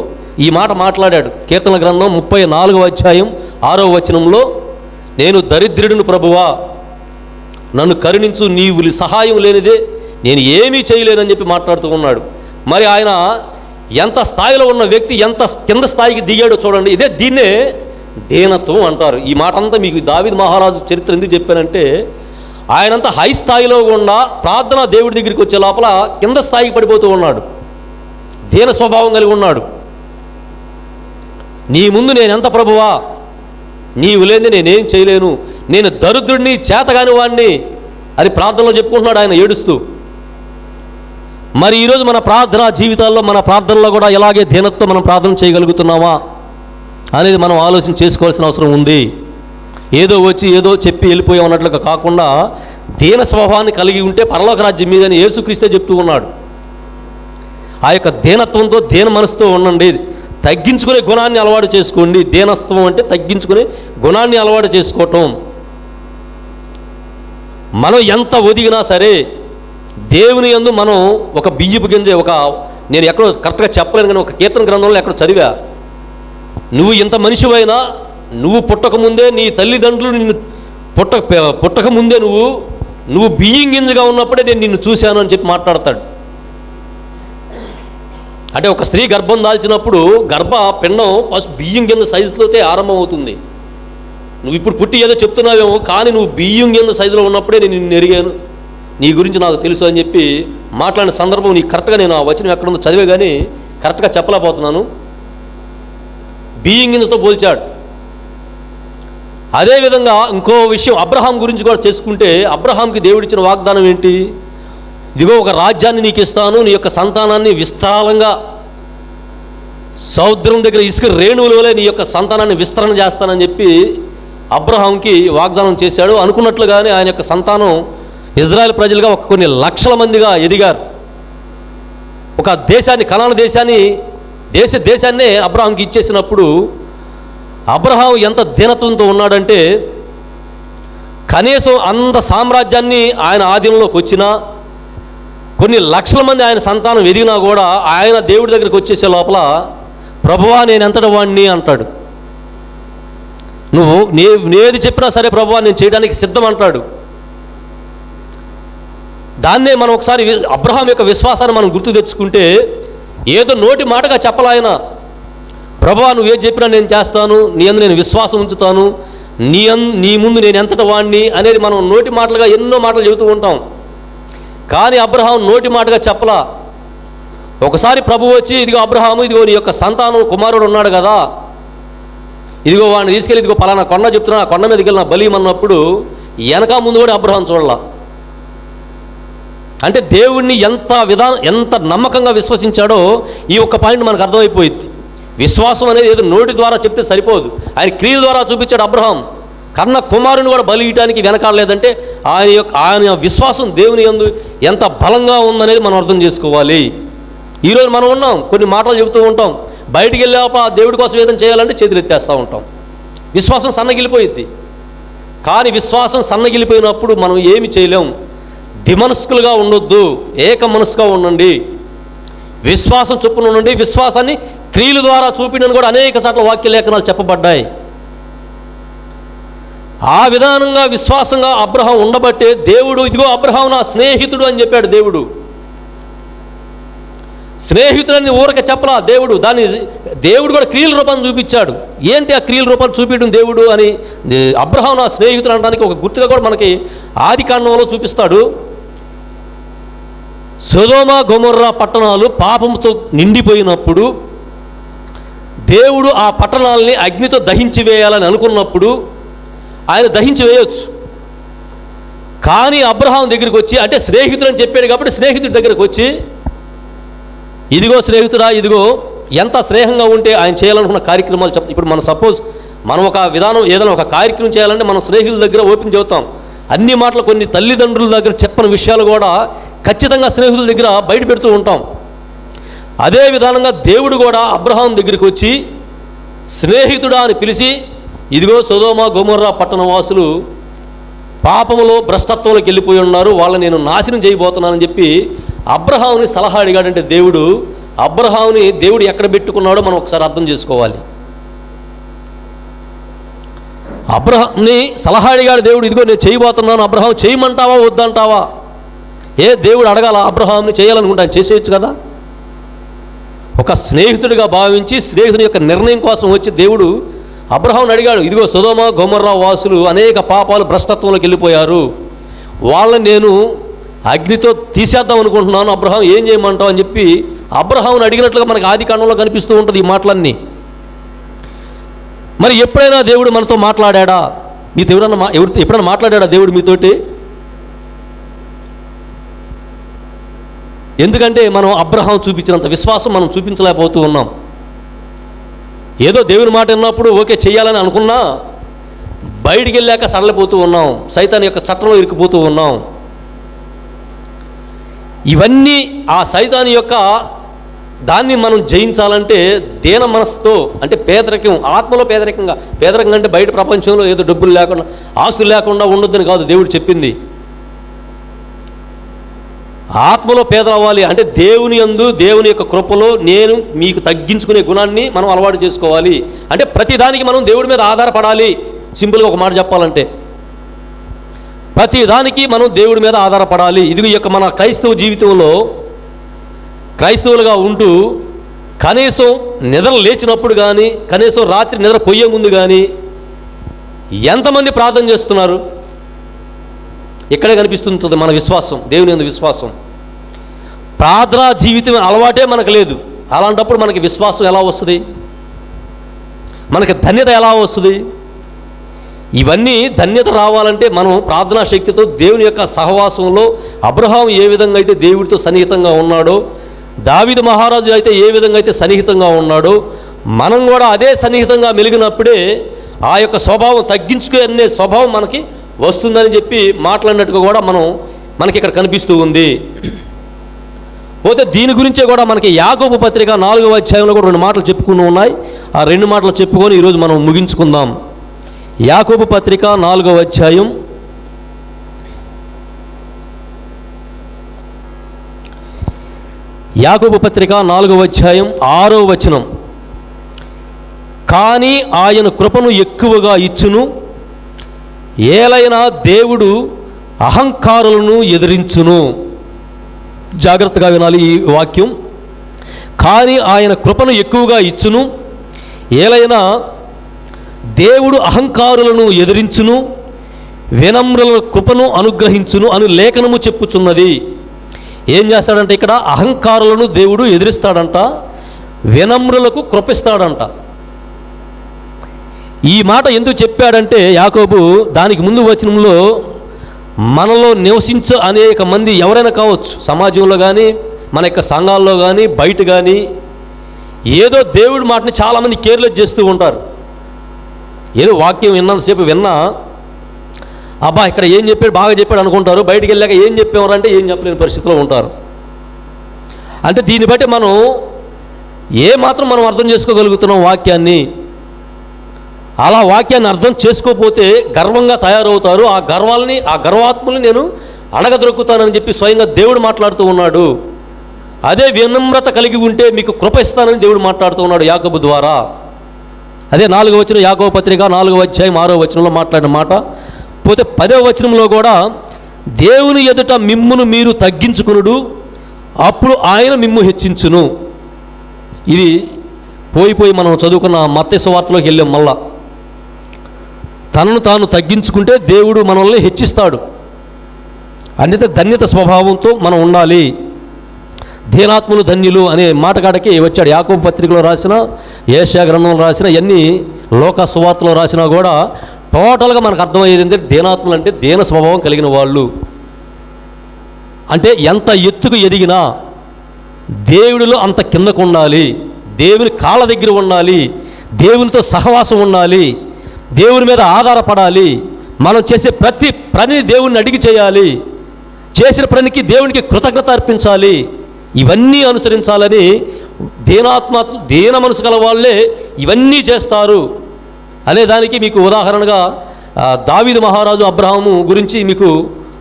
ఈ మాట మాట్లాడాడు. కీర్తన గ్రంథం 34వ అధ్యాయం 6వ వచనంలో, నేను దరిద్రుడిని ప్రభువా, నన్ను కరుణించు, నీవు సహాయం లేనిదే నేను ఏమీ చేయలేనని చెప్పి మాట్లాడుతూ ఉన్నాడు. మరి ఆయన ఎంత స్థాయిలో ఉన్న వ్యక్తి ఎంత కింద స్థాయికి దిగాడో చూడండి. దీన్నే దీనత్వం అంటారు. ఈ మాట అంతా మీకు దావీదు మహారాజు చరిత్ర ఎందుకు చెప్పానంటే, ఆయనంతా హై స్థాయిలో గుండా ప్రార్థన దేవుడి దగ్గరికి వచ్చే లోపల కింద స్థాయికి పడిపోతూ ఉన్నాడు. దీన స్వభావం కలిగి ఉన్నాడు. నీ ముందు నేను ఎంత ప్రభువా, నీవు లేని నేనేం చేయలేను, నేను దరిద్రుడిని, చేతగాని వాడిని అని ప్రార్థనలో చెప్పుకుంటున్నాడు ఆయన ఏడుస్తూ. మరి ఈరోజు మన ప్రార్థనా జీవితాల్లో, మన ప్రార్థనలో కూడా ఇలాగే దీనత్వం మనం ప్రార్థన చేయగలుగుతున్నామా అనేది మనం ఆలోచన చేసుకోవాల్సిన అవసరం ఉంది. ఏదో వచ్చి ఏదో చెప్పి వెళ్ళిపోయాం అన్నట్లుగా కాకుండా దీన స్వభావాన్ని కలిగి ఉంటే పరలోక రాజ్యం మీదని యేసుక్రీస్తే చెప్తూ ఉన్నాడు. ఆ యొక్క దీనత్వంతో, దీన మనసుతో ఉండండి. తగ్గించుకునే గుణాన్ని అలవాటు చేసుకోండి. దీనత్వం అంటే తగ్గించుకునే గుణాన్ని అలవాటు చేసుకోవటం. మనం ఎంత ఒదిగినా సరే దేవుని యందు మనం ఒక బియ్యపు గింజ, నేను ఎక్కడో కరెక్ట్గా చెప్పలేను కానీ ఒక కీర్తన గ్రంథంలో ఎక్కడో చదివా, నువ్వు ఇంత మనిషివైనా నువ్వు పుట్టకముందే, నీ తల్లిదండ్రులు నిన్ను పుట్టకముందే నువ్వు బియ్యం గింజగా ఉన్నప్పుడే నేను నిన్ను చూశాను అని చెప్పి మాట్లాడతాడు. అంటే ఒక స్త్రీ గర్భం దాల్చినప్పుడు పిండం ఫస్ట్ బియ్యం గింజ సైజులోతే ఆరంభం అవుతుంది. నువ్వు ఇప్పుడు పుట్టి ఏదో చెప్తున్నావేమో, కానీ నువ్వు బియ్యం గింజ సైజులో ఉన్నప్పుడే నేను నిన్ను ఎరిగాను, నీ గురించి నాకు తెలుసు అని చెప్పి మాట్లాడిన సందర్భం నీకు కరెక్ట్గా, నేను ఆ వచనం ఎక్కడుందో చదివే కానీ కరెక్ట్గా చెప్పలేకపోతున్నాను. బియ్యం గింజతో పోల్చాడు. అదేవిధంగా ఇంకో విషయం అబ్రహాం గురించి కూడా చేసుకుంటే, అబ్రహాంకి దేవుడిచ్చిన వాగ్దానం ఏంటి? ఇదిగో ఒక రాజ్యాన్ని నీకు ఇస్తాను, నీ యొక్క సంతానాన్ని విస్తారంగా సముద్రం దగ్గర ఇసుక రేణువుల వలె నీ యొక్క సంతానాన్ని విస్తరణ చేస్తానని చెప్పి అబ్రహాంకి వాగ్దానం చేశాడు. అనుకున్నట్లుగానే ఆయన యొక్క సంతానం ఇజ్రాయెల్ ప్రజలుగా కొన్ని లక్షల మందిగా ఎదిగారు. ఒక దేశాన్ని, కనాను దేశాన్నే అబ్రహాంకి ఇచ్చేసినప్పుడు అబ్రహాం ఎంత దీనత్వంతో ఉన్నాడంటే, కనీసం అంత సామ్రాజ్యాన్ని ఆయన ఆధీనంలోకి వచ్చినా, కొన్ని లక్షల మంది ఆయన సంతానం ఎదిగినా కూడా ఆయన దేవుడి దగ్గరికి వచ్చేసే లోపల ప్రభువా నేను ఎంతటి వాడిని అంటాడు. నేది చెప్పినా సరే ప్రభువా నేను చేయడానికి సిద్ధం అంటాడు. దాన్నే మనం ఒకసారి అబ్రహాం యొక్క విశ్వాసాన్ని మనం గుర్తు తెచ్చుకుంటే, ఏదో నోటి మాటగా చెప్పలాయన, ప్రభువా నువ్వు ఏది చెప్పినా నేను చేస్తాను, నీ అందు నేను విశ్వాసం ఉంచుతాను, నీ ముందు నేను ఎంతటి వాడిని అనేది మనం నోటి మాటలుగా ఎన్నో మాటలు చెబుతూ ఉంటాం. కానీ అబ్రహాం నోటి మాటగా చెప్పలా. ఒకసారి ప్రభు వచ్చి, ఇదిగో అబ్రహాము, ఇదిగో నీ యొక్క సంతానం కుమారుడు ఉన్నాడు కదా, ఇదిగో వాడిని తీసుకెళ్ళి ఇదిగో పలానా కొండ చెప్తున్నా, ఆ కొండ మీదకి వెళ్ళిన బలీమన్నప్పుడు వెనక ముందు కూడా అబ్రహాం చూడలా. అంటే దేవుణ్ణి ఎంత నమ్మకంగా విశ్వసించాడో ఈ ఒక్క పాయింట్ మనకు అర్థమైపోయింది. విశ్వాసం అనేది ఏదో నోటి ద్వారా చెప్తే సరిపోదు, ఆయన క్రియల ద్వారా చూపించాడు. అబ్రహాం కన్న కుమారుని కూడా బలి ఇయటానికి వెనకాడలేదంటే ఆయన విశ్వాసం దేవుని యందు ఎంత బలంగా ఉందనేది మనం అర్థం చేసుకోవాలి. ఈరోజు మనం ఉన్నాం, కొన్ని మాటలు చెబుతూ ఉంటాం, బయటికి వెళ్ళాక దేవుడి కోసం ఏదైనా చేయాలంటే చేతులు ఎత్తేస్తూ ఉంటాం. విశ్వాసం సన్నగిలిపోయింది. కానీ విశ్వాసం సన్నగిలిపోయినప్పుడు మనం ఏమి చేయలేం. దిమనస్కులుగా ఉండొద్దు, ఏక మనసుగా ఉండండి, విశ్వాసం చొప్పున ఉండండి. విశ్వాసాన్ని క్రియల ద్వారా చూపినని కూడా అనేక సార్లు వాక్య లేఖనాలు చెప్పబడ్డాయి. ఆ విధానంగా విశ్వాసంగా అబ్రహాం ఉండబట్టే దేవుడు ఇదిగో అబ్రహాం నా స్నేహితుడు అని చెప్పాడు. స్నేహితుడని ఊరక చెప్పలా దేవుడు, దేవుడు కూడా క్రియల రూపాన్ని చూపించాడు. ఏంటి ఆ క్రియల రూపాన్ని చూపించడం దేవుడు అని? అబ్రహాం నా స్నేహితుడు అనడానికి ఒక గుర్తుగా కూడా మనకి ఆది కాండంలో చూపిస్తాడు. సొదొమ గొమొర్రా పట్టణాలు పాపంతో నిండిపోయినప్పుడు దేవుడు ఆ పట్టణాలని అగ్నితో దహించి వేయాలని అనుకున్నప్పుడు ఆయన దహించి వేయవచ్చు. కానీ అబ్రహాం దగ్గరికి వచ్చి, అంటే స్నేహితుడు అని చెప్పాడు కాబట్టి స్నేహితుడి దగ్గరకు వచ్చి, ఇదిగో స్నేహితుడా, ఇదిగో ఎంత స్నేహంగా ఉంటే ఆయన చేయాలనుకున్న కార్యక్రమాలు ఇప్పుడు మనం ఒక విధానం ఏదైనా ఒక కార్యక్రమం చేయాలంటే మనం స్నేహితుల దగ్గర ఓపెన్ చెబుతాం. అన్ని మాటలు కొన్ని తల్లిదండ్రుల దగ్గర చెప్పని విషయాలు కూడా ఖచ్చితంగా స్నేహితుల దగ్గర బయట పెడుతూ ఉంటాం. అదే విధానంగా దేవుడు కూడా అబ్రహాం దగ్గరికి వచ్చి స్నేహితుడా అని పిలిచి, ఇదిగో సొదొమ గొమొర్రా పట్టణ వాసులు పాపములో భ్రష్టత్వంలోకి వెళ్ళిపోయి ఉన్నారు, వాళ్ళని నేను నాశనం చేయబోతున్నానని చెప్పి అబ్రహాముని సలహా అడిగాడంటే అబ్రహాముని దేవుడు ఎక్కడ పెట్టుకున్నాడో మనం ఒకసారి అర్థం చేసుకోవాలి. అబ్రహాంని సలహా అడిగాడు దేవుడు, ఇదిగో నేను చేయబోతున్నాను అబ్రహాం, చేయమంటావా వద్దంటావా? దేవుడు అడగాల అబ్రహాంని? చేయాలనుకుంటాను, చేసేయచ్చు కదా. ఒక స్నేహితుడిగా భావించి స్నేహితుని యొక్క నిర్ణయం కోసం వచ్చి దేవుడు అబ్రహాంని అడిగాడు, ఇదిగో సొదొమ గొమొర్రా వాసులు అనేక పాపాలు భ్రష్టత్వంలోకి వెళ్ళిపోయారు, వాళ్ళని నేను అగ్నితో తీసేద్దాం అనుకుంటున్నాను, అబ్రహాం ఏం చేయమంటావు అని చెప్పి అబ్రహాంని అడిగినట్లుగా మనకు ఆది కాండంలో కనిపిస్తూ ఉంటుంది ఈ మాటలన్నీ. మరి ఎప్పుడైనా దేవుడు మనతో మాట్లాడా? మీతో ఎప్పుడైనా మాట్లాడా దేవుడు మీతోటి? ఎందుకంటే మనం అబ్రహాం చూపించినంత విశ్వాసం మనం చూపించలేకపోతూ ఉన్నాం. ఏదో దేవుని మాట విన్నప్పుడు ఓకే చేయాలని అనుకున్నా బయటికి వెళ్ళాక సడలిపోతూ ఉన్నాం, సైతాన్ యొక్క చట్టంలో ఇరుక్కుపోతూ ఉన్నాం. ఇవన్నీ ఆ సైతాన్ యొక్క దాన్ని మనం జయించాలంటే దీన మనసుతో, అంటే పేదరికం, ఆత్మలో పేదరికం అంటే బయట ప్రపంచంలో ఏదో డబ్బులు లేకుండా ఆస్తులు లేకుండా ఉండొద్దని కాదు దేవుడు చెప్పింది. ఆత్మలో పేదలవ్వాలి అంటే దేవుని యందు దేవుని యొక్క కృపలో నేను మీకు తగ్గించుకునే గుణాన్ని మనం అలవాటు చేసుకోవాలి. అంటే ప్రతిదానికి మనం దేవుడి మీద ఆధారపడాలి. సింపుల్గా ఒక మాట చెప్పాలంటే ప్రతిదానికి మనం దేవుడి మీద ఆధారపడాలి. ఇది యొక్క మన క్రైస్తవ జీవితంలో క్రైస్తవులుగా ఉంటూ కనీసం నిద్ర లేచినప్పుడు కానీ, కనీసం రాత్రి నిద్ర పోయే ముందు కానీ ఎంతమంది ప్రార్థన చేస్తున్నారు? ఇక్కడే కనిపిస్తుంటుంది మన విశ్వాసం, దేవుని యందు విశ్వాసం. ప్రార్థనా జీవితం అలవాటే మనకు లేదు. అలాంటప్పుడు మనకి విశ్వాసం ఎలా వస్తుంది? మనకి ధన్యత ఎలా వస్తుంది? ఇవన్నీ ధన్యత రావాలంటే మనం ప్రార్థనా శక్తితో దేవుని యొక్క సహవాసంలో అబ్రహాం ఏ విధంగా అయితే దేవుడితో సన్నిహితంగా ఉన్నాడో, దావీదు మహారాజు అయితే ఏ విధంగా అయితే సన్నిహితంగా ఉన్నాడో, మనం కూడా అదే సన్నిహితంగా మెలిగినప్పుడే ఆ యొక్క స్వభావం తగ్గించుకునే స్వభావం మనకి వస్తుందని చెప్పి మాట్లాడినట్టుగా కూడా మనకి ఇక్కడ కనిపిస్తూ ఉంది. పోతే దీని గురించే కూడా మనకి యాకోబు పత్రిక 4వ అధ్యాయంలో కూడా 2 మాటలు చెప్పుకుని ఉన్నాయి. ఆ 2 మాటలు చెప్పుకొని ఈరోజు మనం ముగించుకుందాం. యాకోబు పత్రిక 4వ అధ్యాయం యాకోబు పత్రిక 4వ అధ్యాయం 6వ వచనం. కానీ ఆయన కృపను ఎక్కువగా ఇచ్చును, ఏలైనా దేవుడు అహంకారులను ఎదిరించును. జాగ్రత్తగా వినాలి ఈ వాక్యం. కానీ ఆయన కృపను ఎక్కువగా ఇచ్చును, ఏలైనా దేవుడు అహంకారులను ఎదిరించును, వినమ్రుల కృపను అనుగ్రహించును అని లేఖనము చెప్పుచున్నది. ఏం చేస్తాడంటే ఇక్కడ అహంకారులను దేవుడు ఎదిరిస్తాడంట, వినమ్రులకు కృపిస్తాడంట. ఈ మాట ఎందుకు చెప్పాడంటే యాకోబు దానికి ముందు వచనంలో మనలో నివసించే అనేక మంది ఎవరైనా కావచ్చు, సమాజంలో కానీ మన యొక్క సంఘాల్లో కానీ బయట కానీ ఏదో దేవుడి మాటని చాలామంది కేర్లెస్ చేస్తూ ఉంటారు. ఏదో వాక్యం విన్నంతసేపు విన్నా అబ్బా ఇక్కడ ఏం చెప్పాడు బాగా చెప్పాడు అనుకుంటారు, బయటికి వెళ్ళాక ఏం చెప్పేవారంటే ఏం చెప్పలేని పరిస్థితిలో ఉంటారు. అంటే దీన్ని బట్టి మనం ఏమాత్రం మనం అర్థం చేసుకోగలుగుతున్నాం వాక్యాన్ని. అలా వాక్యాన్ని అర్థం చేసుకోకపోతే గర్వంగా తయారవుతారు. ఆ గర్వాత్ముల్ని నేను అణగదొరుకుతానని చెప్పి స్వయంగా దేవుడు మాట్లాడుతూ ఉన్నాడు. అదే వినమ్రత కలిగి ఉంటే మీకు కృప ఇస్తానని దేవుడు మాట్లాడుతూ ఉన్నాడు యాకోబు ద్వారా. అదే 4వ వచనం, యాకోబు పత్రిక 4వ అధ్యాయం 6వ వచనంలో మాట్లాడిన మాట. పోతే 10వ వచనంలో కూడా దేవుని ఎదుట మిమ్మును మీరు తగ్గించుకునుడు, అప్పుడు ఆయన మిమ్ము హెచ్చించును. ఇది పోయి మనం చదువుకున్న మత్తయి సువార్తలోకి వెళ్ళాం. మళ్ళా తనను తాను తగ్గించుకుంటే దేవుడు మనల్ని హెచ్చిస్తాడు. అన్యత ధన్యత స్వభావంతో మనం ఉండాలి. ధీనాత్ములు ధన్యులు అనే మాట కాడకి వచ్చాడు. యాకోబు పత్రికలో రాసిన, ఏషియా గ్రంథంలో రాసిన, ఇవన్నీ లోక సువార్తలో రాసినా కూడా టోటల్గా మనకు అర్థమయ్యేది ఏంటంటే ధీనాత్ములు అంటే దీన స్వభావం కలిగిన వాళ్ళు. అంటే ఎంత ఎత్తుకు ఎదిగినా దేవుడిలో అంత కిందకు ఉండాలి, దేవుని కాళ్ళ దగ్గర ఉండాలి, దేవునితో సహవాసం ఉండాలి, దేవుని మీద ఆధారపడాలి. మనం చేసే ప్రతి పని దేవుణ్ణి అడిగి చేయాలి, చేసిన పనికి దేవునికి కృతజ్ఞత అర్పించాలి. ఇవన్నీ అనుసరించాలని దీన మనసు గల వాళ్ళే ఇవన్నీ చేస్తారు అనేదానికి మీకు ఉదాహరణగా దావీదు మహారాజు అబ్రహాము గురించి మీకు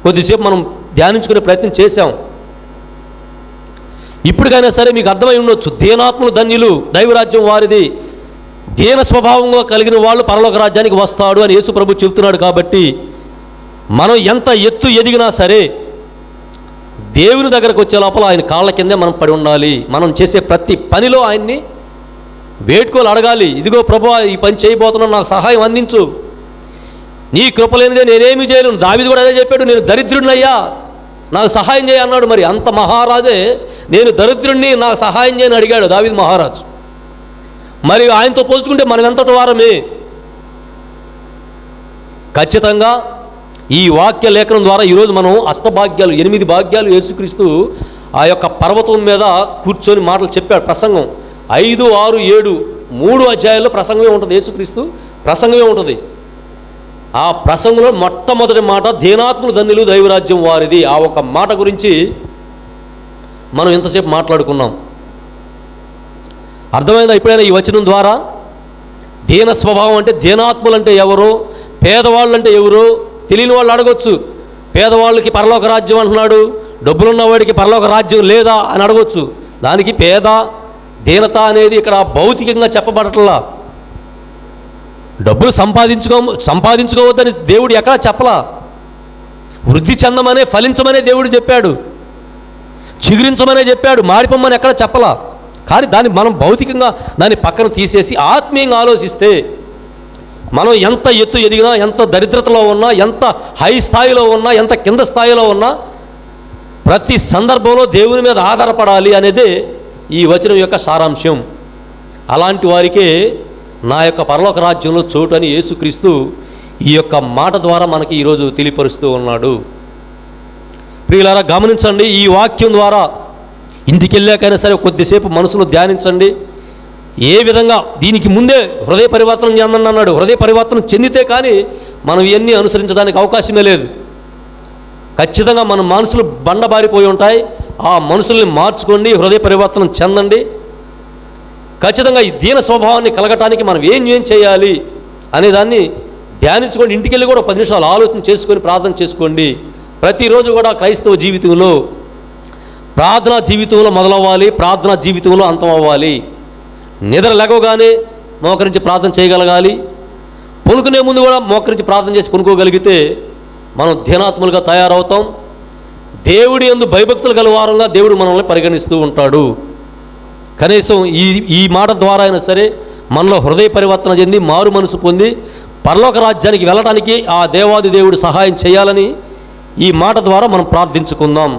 కొద్దిసేపు మనం ధ్యానించుకునే ప్రయత్నం చేశాం. ఇప్పటికైనా సరే మీకు అర్థమై ఉండొచ్చు, దీనాత్ములు ధన్యులు, దైవరాజ్యం వారిది, దీన స్వభావంగా కలిగిన వాళ్ళు పరలోక రాజ్యానికి వస్తాడు అని యేసు ప్రభు చెబుతున్నాడు. కాబట్టి మనం ఎంత ఎత్తు ఎదిగినా సరే దేవుని దగ్గరకు వచ్చే లోపల ఆయన కాళ్ళ కిందే మనం పడి ఉండాలి. మనం చేసే ప్రతి పనిలో ఆయన్ని వేడుకోలు అడగాలి. ఇదిగో ప్రభువా, ఈ పని చేయబోతున్నాను, నాకు సహాయం అందించు, నీ కృప లేనిదే నేనేమి చేయలేను. దావీదు కూడా అదే చెప్పాడు, నేను దరిద్రుడినయ్యా, నాకు సహాయం చేయ అన్నాడు. మరి అంత మహారాజే నేను దరిద్రుడిని, నాకు సహాయం చేయని అడిగాడు దావీదు మహారాజు. మరి ఆయనతో పోల్చుకుంటే మనం ఎంతటి వారమే. ఖచ్చితంగా ఈ వాక్య లేఖనం ద్వారా ఈరోజు మనం అష్టభాగ్యాలు, 8 భాగ్యాలు యేసుక్రీస్తు ఆ యొక్క పర్వతం మీద కూర్చొని మాటలు చెప్పాడు. ప్రసంగం 5, 6, 7 3 అధ్యాయాల్లో ప్రసంగమే ఉంటుంది. యేసుక్రీస్తు ప్రసంగమే ఉంటుంది. ఆ ప్రసంగంలో మొట్టమొదటి మాట దీనాత్ములు ధన్యులు దైవరాజ్యం వారిది. ఆ ఒక మాట గురించి మనం ఇంతసేపు మాట్లాడుకున్నాం. అర్థమైందా ఎప్పుడైనా ఈ వచనం ద్వారా? దీన స్వభావం అంటే, దీనాత్ములు అంటే ఎవరు, పేదవాళ్ళు అంటే ఎవరు తెలియని వాళ్ళు అడగొచ్చు. పేదవాళ్ళకి పరలోక రాజ్యం అంటున్నాడు, డబ్బులున్నవాడికి పరలోక రాజ్యం లేదా అని అడగొచ్చు. దానికి పేద దీనత అనేది ఇక్కడ భౌతికంగా చెప్పబడట్లా. డబ్బులు సంపాదించుకోవద్దని దేవుడు ఎక్కడా చెప్పలా. వృద్ధి చెందమనే, ఫలించమనే దేవుడు చెప్పాడు, చిగురించమనే చెప్పాడు, మాడిపోమ్మని ఎక్కడ చెప్పలా. కానీ దాన్ని మనం భౌతికంగా దాన్ని పక్కన తీసేసి ఆత్మీయంగా ఆలోచిస్తే మనం ఎంత ఎత్తు ఎదిగినా, ఎంత దరిద్రతలో ఉన్నా, ఎంత హై స్థాయిలో ఉన్నా, ఎంత కింద స్థాయిలో ఉన్నా, ప్రతి సందర్భంలో దేవుని మీద ఆధారపడాలి అనేదే ఈ వచనం యొక్క సారాంశం. అలాంటి వారికే నా యొక్క పరలోక రాజ్యంలో చోటు అని యేసుక్రీస్తు ఈ యొక్క మాట ద్వారా మనకి ఈరోజు తెలియపరుస్తూ ఉన్నాడు. ప్రియులారా, గమనించండి, ఈ వాక్యం ద్వారా ఇంటికి వెళ్ళాకైనా సరే కొద్దిసేపు మనసులో ధ్యానించండి. ఏ విధంగా దీనికి ముందే హృదయ పరివర్తనం చెందండి అన్నాడు. హృదయ పరివర్తనం చెందితే కానీ మనం ఇవన్నీ అనుసరించడానికి అవకాశమే లేదు. ఖచ్చితంగా మన మనసులు బండబారిపోయి ఉంటాయి. ఆ మనసుల్ని మార్చుకోండి, హృదయ పరివర్తనం చెందండి. ఖచ్చితంగా ఈ దీన స్వభావాన్ని కలగటానికి మనం ఏం చేయాలి అనేదాన్ని ధ్యానించుకోండి. ఇంటికి వెళ్ళి కూడా 10 నిమిషాలు ఆలోచన చేసుకొని ప్రార్థన చేసుకోండి. ప్రతిరోజు కూడా క్రైస్తవ జీవితంలో ప్రార్థనా జీవితంలో మొదలవ్వాలి, ప్రార్థనా జీవితంలో అంతం అవ్వాలి. నిద్ర లేవగానే మోకరించి ప్రార్థన చేయగలగాలి. పనుకునే ముందు కూడా మోకరించి ప్రార్థన చేసి పనుకోగలిగితే మనం ధ్యానాత్ములుగా తయారవుతాం. దేవుడి యందు భయభక్తులు గలవారంగా దేవుడు మనల్ని పరిగణిస్తూ ఉంటాడు. కనీసం ఈ మాట ద్వారా అయినా సరే మనలో హృదయ పరివర్తన చెంది మారు మనసు పొంది పరలోక రాజ్యానికి వెళ్ళడానికి ఆ దేవాది దేవుడు సహాయం చేయాలని ఈ మాట ద్వారా మనం ప్రార్థించుకుందాం.